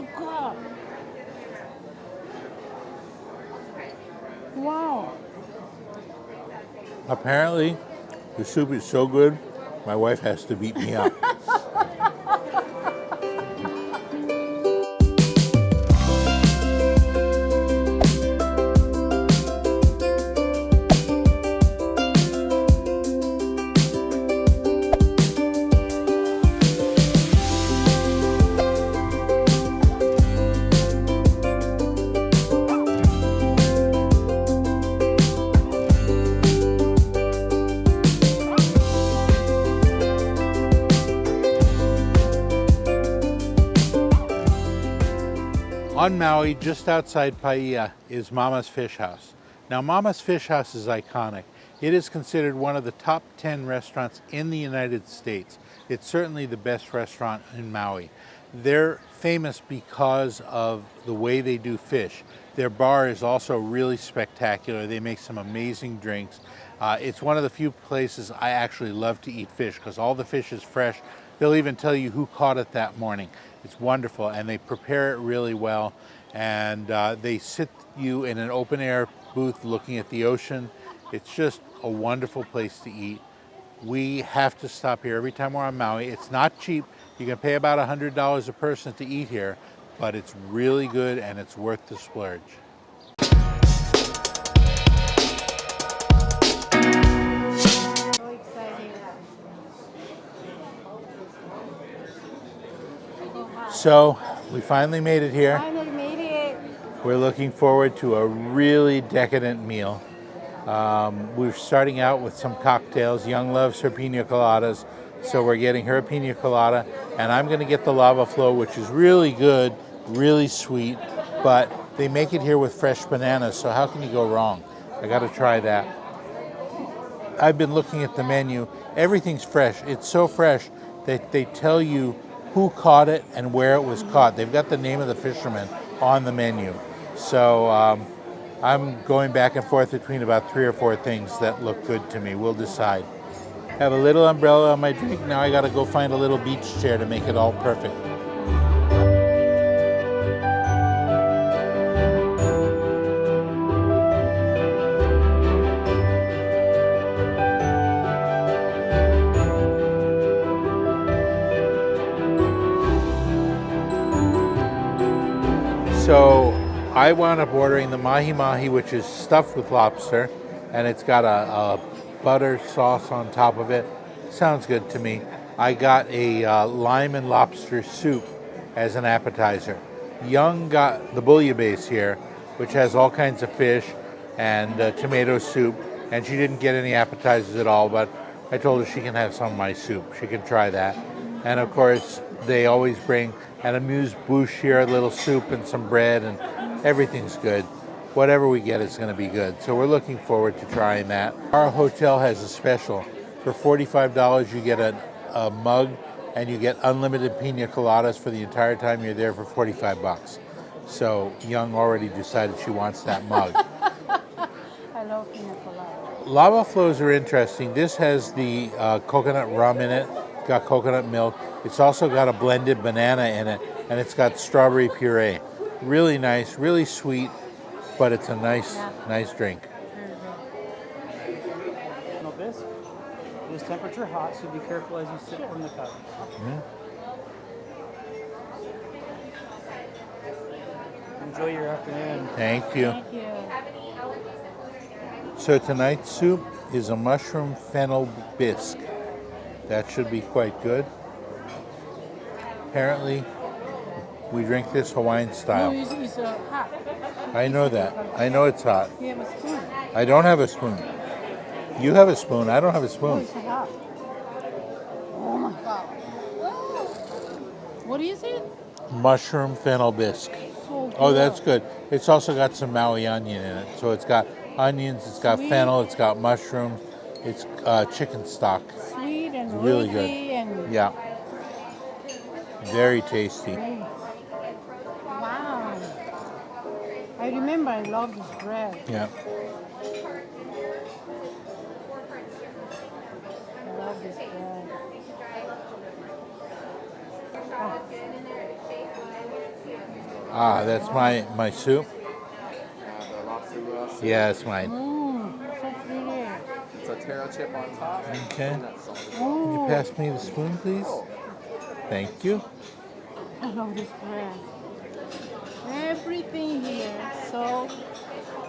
my God. Wow. Apparently, the soup is so good, my wife has to beat me up. On Maui, just outside Paia, is Mama's Fish House. Now, Mama's Fish House is iconic. It is considered one of the top 10 restaurants in the United States. It's certainly the best restaurant in Maui. They're famous because of the way they do fish. Their bar is also really spectacular. They make some amazing drinks. It's one of the few places I actually love to eat fish because all the fish is fresh. They'll even tell you who caught it that morning. It's wonderful, and they prepare it really well. And they sit you in an open air booth looking at the ocean. It's just a wonderful place to eat. We have to stop here every time we're on Maui. It's not cheap. You can pay about $100 a person to eat here, but it's really good and it's worth the splurge. So exciting. So we finally made it here. Finally made it. We're looking forward to a really decadent meal. We're starting out with some cocktails. Young loves her pina coladas, so we're getting her pina colada, and I'm going to get the lava flow, which is really good, really sweet, but they make it here with fresh bananas, so how can you go wrong? I got to try that. I've been looking at the menu. Everything's fresh. It's so fresh that they tell you who caught it and where it was caught. They've got the name of the fisherman on the menu. So I'm going back and forth between about 3 or 4 things that look good to me. We'll decide. Have a little umbrella on my drink. Now I got to go find a little beach chair to make it all perfect. So I wound up ordering the mahi-mahi, which is stuffed with lobster, and it's got a butter sauce on top of it. Sounds good to me. I got a lime and lobster soup as an appetizer. Young got the bouillabaisse here, which has all kinds of fish and tomato soup, and she didn't get any appetizers at all, but I told her she can have some of my soup. She can try that. And of course, they always bring an amuse-bouche here, a little soup and some bread, and everything's good. Whatever we get is going to be good. So we're looking forward to trying that. Our hotel has a special. For $45, you get a mug, and you get unlimited pina coladas for the entire time you're there for 45 bucks. So Young already decided she wants that mug. I love pina colada. Lava flows are interesting. This has the coconut rum in it. It's got coconut milk. It's also got a blended banana in it, and it's got strawberry puree. Really nice, really sweet, but it's a nice drink. No bisque. It is temperature hot, so be careful as you sip from the cup. Enjoy your afternoon. Thank you. Thank you. So tonight's soup is a mushroom fennel bisque. That should be quite good. Apparently, we drink this Hawaiian No, style. it's hot. I know that. I know it's hot. You have a spoon. I don't have a spoon. You have a spoon. I don't have a Oh, spoon. it's hot. Oh my God. What is it? Mushroom fennel bisque. So Oh, good. that's good. It's also got some Maui onion in it. So it's got onions, it's got Sweet. fennel, it's got mushroom, it's chicken stock. Sweet and Really rosy good. and Yeah. Very tasty. wow. I remember I love this bread. Yeah. I love this bread. Oh. Ah, that's my soup. The lobster sauce. Yeah, it's mine. So pretty. It's a taro chip on top. Okay. Peanut sauce. Can you pass me the spoon, please? Oh. Thank you. I love this bread. Everything here so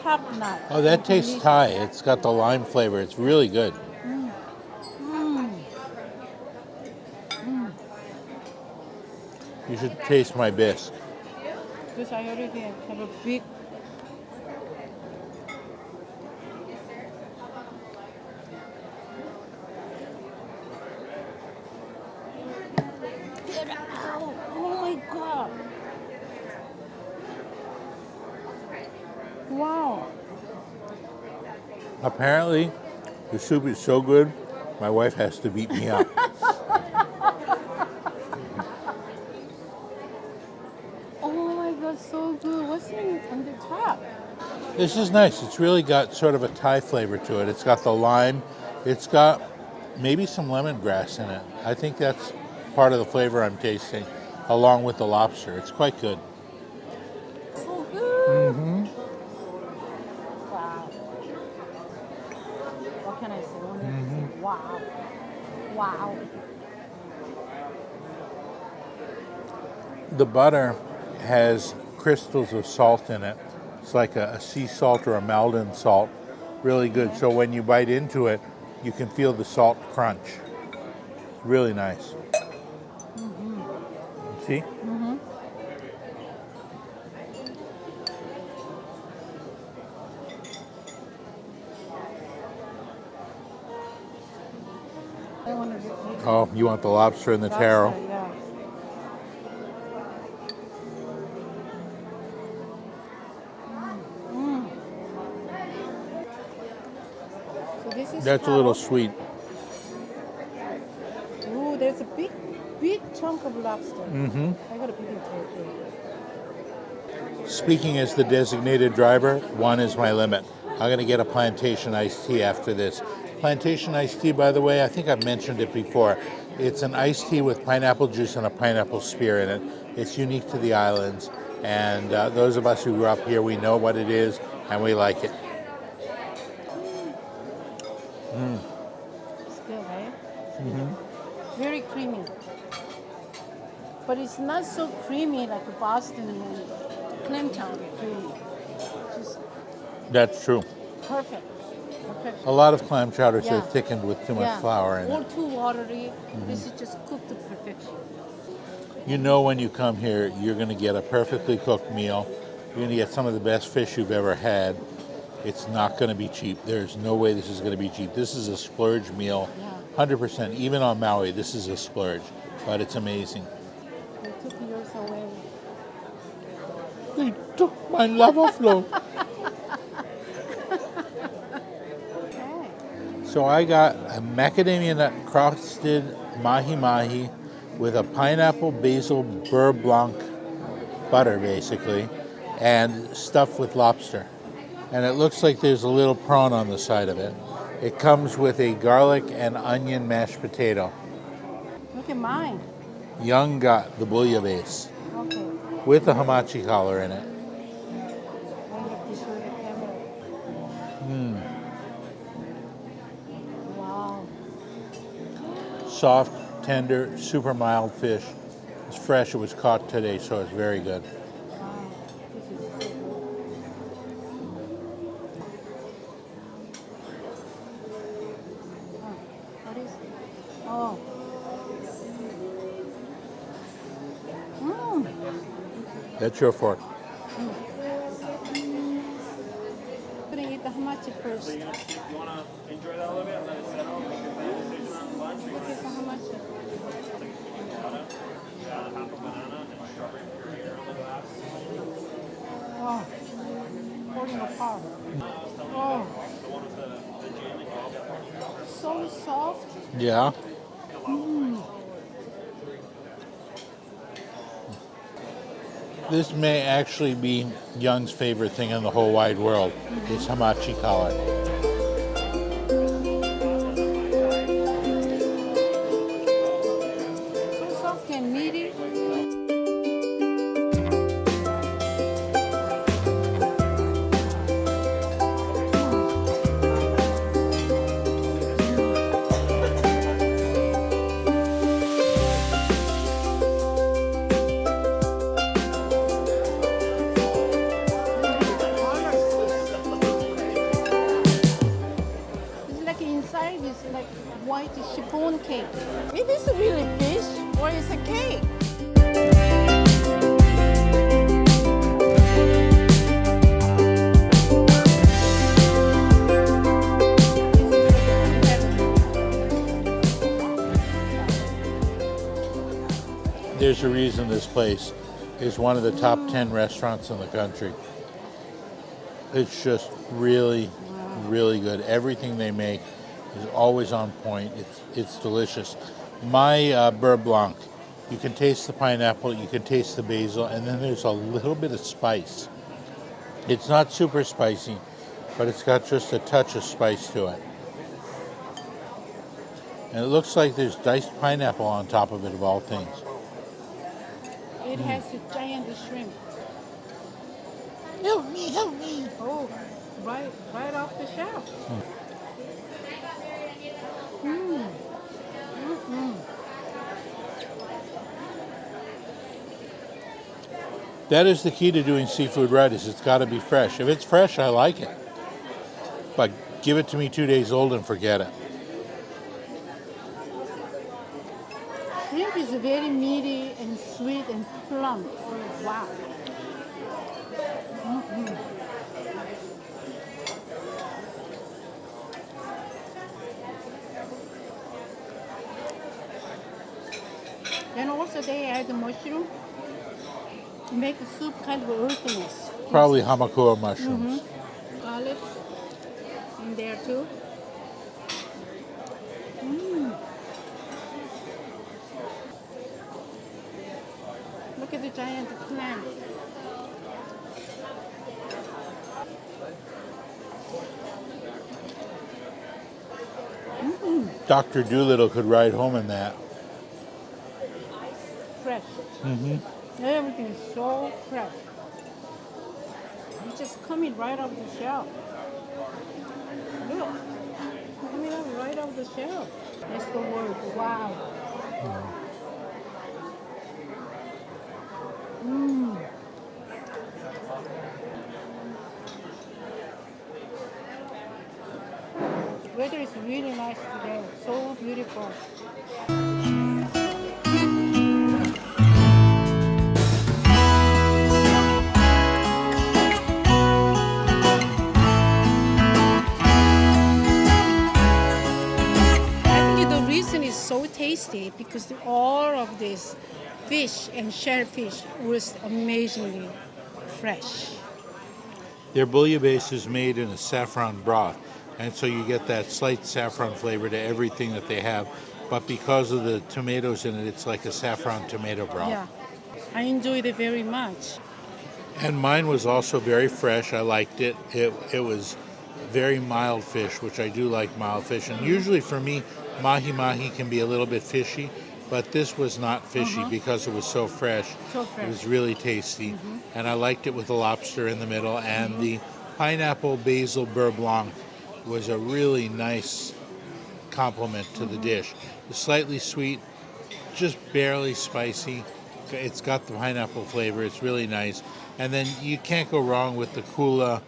top notch. Oh, that tastes Thai. It's got the lime flavor. It's really good. You should taste my bisque. Because I already have a big. Get out! Oh my god! Wow! Apparently, the soup is so good, my wife has to beat me up. Oh my god, so good. What's in on the top? This is nice. It's really got sort of a Thai flavor to it. It's got the lime. It's got maybe some lemongrass in it. I think that's part of the flavor I'm tasting, along with the lobster. It's quite good. So good. Mm-hmm. Wow. What can I say? Wow. Wow. The butter has crystals of salt in it. It's like a sea salt or a Maldon salt. Really good. So when you bite into it, you can feel the salt crunch. Really nice. See? I want to get Oh, you want the lobster and the taro? Yeah. So this is That's a little sweet. Ooh, there's a big chunk of lobster. Mm-hmm. I got a big taste. Speaking as the designated driver, one is my limit. I'm going to get a plantation iced tea after this. Plantation iced tea, by the way, I think I've mentioned it before. It's an iced tea with pineapple juice and a pineapple spear in it. It's unique to the islands, and those of us who grew up here, we know what it is, and we like it. It's good, right? Very creamy. But it's not so creamy like the Boston and clam chowder creamy. Just That's true. perfect. Perfect. A lot of clam chowders Yeah. are thickened with too much flour in Or it. too watery. This is just cooked to perfection. You know when you come here, you're going to get a perfectly cooked meal. You're going to get some of the best fish you've ever had. It's not going to be cheap. There's no way this is going to be cheap. This is a splurge meal, Yeah. 100%. Even on Maui, this is a splurge, but it's amazing. They took yours away. They took my lava float. Okay. So I got a macadamia nut crusted mahi-mahi with a pineapple basil beurre blanc butter, basically, and stuffed with lobster. And it looks like there's a little prawn on the side of it. It comes with a garlic and onion mashed potato. Look at mine. Young got the bouillabaisse Okay. with a hamachi collar in it. I have to show the camera. Wow. Soft, tender, super mild fish. It's fresh. It was caught today, so it's very good. Wow. This is so good. What is it? Oh. That's your fork. Gonna eat the hamachi first. You want to enjoy that a little bit and let it settle, make your plan decision on lunch? Look at the hamachi. Half a banana and strawberry puree or the glass. Oh. Falling apart. Oh. So soft. Yeah. This may actually be Young's favorite thing in the whole wide world. Is hamachi collar. So soft and meaty. like inside is like white chiffon cake. It is really fish or it's a cake. There's a reason this place is one of the top 10 restaurants in the country. It's just really, really good. Everything they make is always on point. It's delicious. My beurre blanc, you can taste the pineapple, you can taste the basil, and then there's a little bit of spice. It's not super spicy, but it's got just a touch of spice to it. And it looks like there's diced pineapple on top of it, of all things. It has a giant shrimp. Help me, help me. Oh, right off the shelf. That is the key to doing seafood right, is it's got to be fresh. If it's fresh, I like it. But give it to me 2 days old and forget it. Shrimp is very meaty and sweet and plump. Oh, wow. And also they add the mushroom. Make the soup kind of earthiness. Probably hamakua mushrooms. Garlic in there too. Look at the giant clam. Dr. Doolittle could ride home in that. Fresh. Everything is so fresh. It's just coming right off the shelf. Look, coming out right off the shelf. That's the word. Wow. Weather is really nice today. So beautiful. I think the reason it's so tasty because all of this fish and shellfish was amazingly fresh. Their bouillabaisse is made in a saffron broth, and so you get that slight saffron flavor to everything that they have. But because of the tomatoes in it, it's like a saffron tomato broth. Yeah, I enjoyed it very much. And mine was also very fresh. I liked it. It was very mild fish, which I do like mild fish. And usually for me, mahi-mahi can be a little bit fishy, but this was not fishy because it was so fresh. So fresh. It was really tasty. And I liked it with the lobster in the middle. And the pineapple basil beurre blanc was a really nice complement to the dish. It's slightly sweet, just barely spicy. It's got the pineapple flavor. It's really nice. And then you can't go wrong with the kula,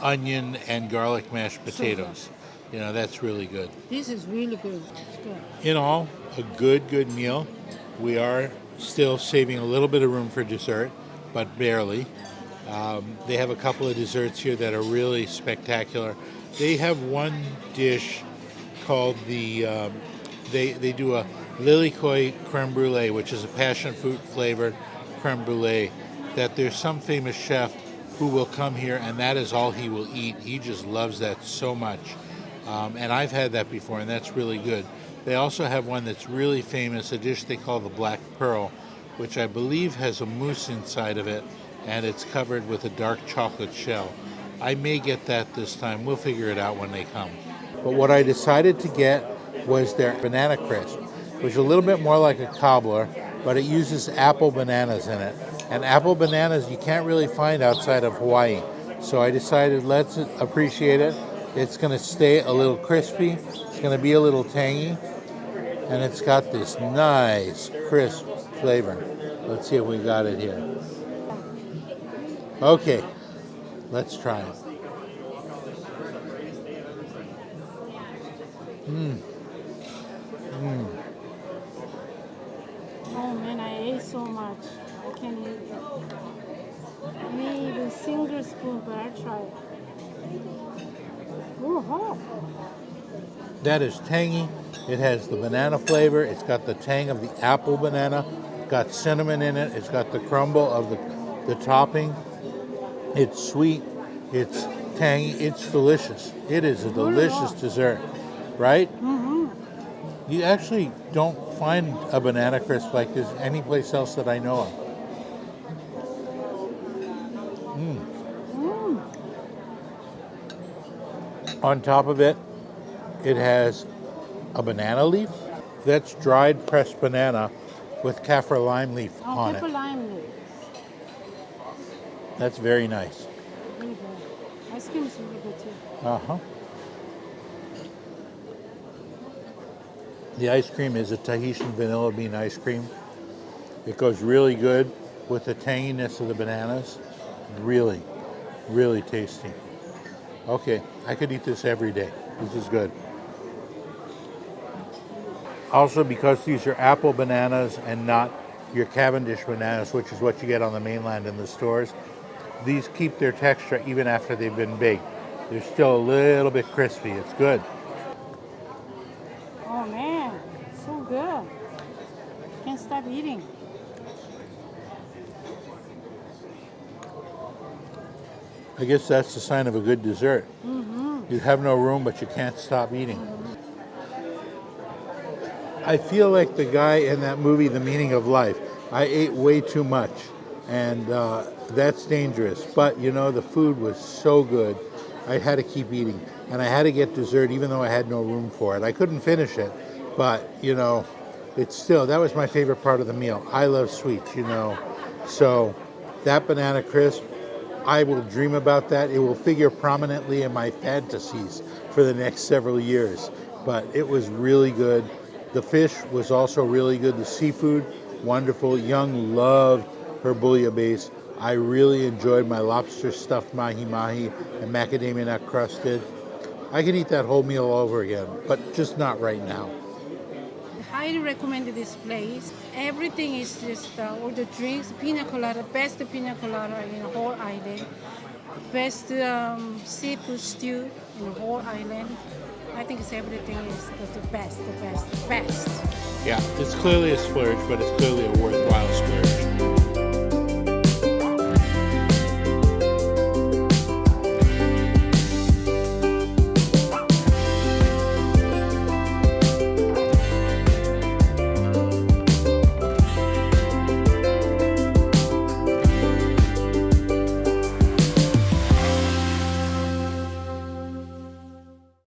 onion, and garlic mashed potatoes. You know, that's really good. This is really good. It's good. In all, a good meal. We are still saving a little bit of room for dessert, but barely. They have a couple of desserts here that are really spectacular. They have one dish called the, they do a lilikoi creme brulee, which is a passion fruit flavored creme brulee, that there's some famous chef who will come here and that is all he will eat. He just loves that so much. And I've had that before, and that's really good. They also have one that's really famous, a dish they call the Black Pearl, which I believe has a mousse inside of it, and it's covered with a dark chocolate shell. I may get that this time. We'll figure it out when they come. But what I decided to get was their banana crisp, which is a little bit more like a cobbler, but it uses apple bananas in it. And apple bananas you can't really find outside of Hawaii. So I decided let's appreciate it. It's going to stay a little crispy. It's going to be a little tangy. And it's got this nice crisp flavor. Let's see if we got it here. Okay, let's try it. Oh man, I ate so much. I can't eat it. Maybe even single spoon, but I'll try it. Ooh, hot. That is tangy. It has the banana flavor. It's got the tang of the apple banana. It's got cinnamon in it. It's got the crumble of the topping. It's sweet. It's tangy. It's delicious. It is a delicious dessert, right? You actually don't find a banana crisp like this anyplace else that I know of. On top of it, it has a banana leaf. That's dried pressed banana with kaffir lime leaf on Pepper it. lime leaf. That's very nice. Really good. Ice cream is really good too. Uh-huh. The ice cream is a Tahitian vanilla bean ice cream. It goes really good with the tanginess of the bananas. Really, really tasty. Okay, I could eat this every day. This is good. Also, because these are apple bananas and not your Cavendish bananas, which is what you get on the mainland in the stores, these keep their texture even after they've been baked. They're still a little bit crispy. It's good. Oh man, so good. Can't stop eating. I guess that's the sign of a good dessert. You have no room, but you can't stop eating. I feel like the guy in that movie, The Meaning of Life. I ate way too much, and that's dangerous. But, you know, the food was so good, I had to keep eating. And I had to get dessert even though I had no room for it. I couldn't finish it, but, you know, it's still, that was my favorite part of the meal. I love sweets, you know. So that banana crisp, I will dream about that. It will figure prominently in my fantasies for the next several years. But it was really good. The fish was also really good. The seafood, wonderful. Young loved her bouillabaisse. I really enjoyed my lobster stuffed mahi-mahi and macadamia nut crusted. I could eat that whole meal over again, but just not right now. Highly recommend this place. Everything is just all the drinks, pina colada, best pina colada in the whole island, best seafood stew in the whole island. I think it's everything is the best, the best, the best. Yeah, it's clearly a splurge, but it's clearly a worthwhile splurge.